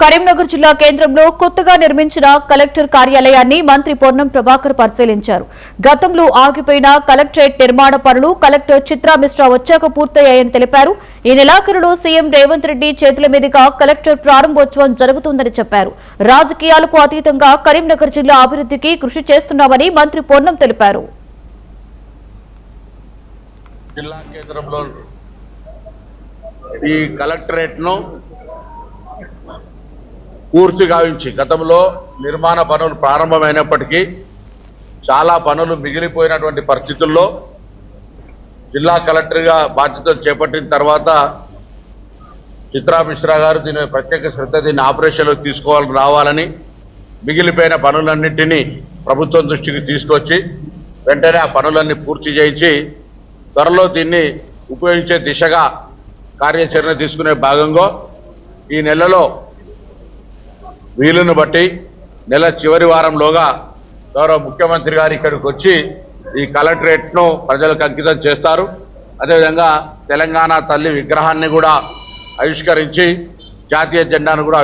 కరీంనగర్ జిల్లా కేంద్రంలో కొత్తగా నిర్మించిన కలెక్టర్ కార్యాలయాన్ని మంత్రి పొన్నం ప్రభాకర్ పరిశీలించారు. గతంలో ఆగిపోయిన కలెక్టరేట్ నిర్మాణ పనులు కలెక్టర్ చిత్రా మిశ్రా వచ్చాక పూర్తయ్యాయని తెలిపారు. ఈ నెలాఖరులో సీఎం రేవంత్ రెడ్డి చేతుల మీదుగా కలెక్టర్ ప్రారంభోత్సవం జరుగుతుందని చెప్పారు. రాజకీయాలకు అతీతంగా కరీంనగర్ జిల్లా అభివృద్ధికి కృషి చేస్తున్నామని మంత్రి పొన్నం తెలిపారు. జిల్లా కేంద్రంలో ఈ కలెక్టరేట్ ను పూర్తి గావించి గతంలో నిర్మాణ పనులు ప్రారంభమైనప్పటికీ చాలా పనులు మిగిలిపోయినటువంటి పరిస్థితుల్లో జిల్లా కలెక్టర్గా బాధ్యతలు చేపట్టిన తర్వాత చిత్రా మిశ్రా గారు దీని ప్రత్యేక శ్రద్ధ దీన్ని ఆపరేషన్లోకి తీసుకోవాలని రావాలని మిగిలిపోయిన పనులన్నింటినీ ప్రభుత్వం దృష్టికి తీసుకొచ్చి వెంటనే ఆ పనులన్నీ పూర్తి చేయించి త్వరలో దీన్ని ఉపయోగించే దిశగా కార్యాచరణ తీసుకునే భాగంగా ఈ నెలలో వీలును బట్టి నెల చివరి వారంలోగా గౌరవ ముఖ్యమంత్రి గారు ఇక్కడికి వచ్చి ఈ కలెక్టరేట్ను ప్రజలకు అంకితం చేస్తారు. అదేవిధంగా తెలంగాణ తల్లి విగ్రహాన్ని కూడా ఆవిష్కరించి జాతీయ జెండాను కూడా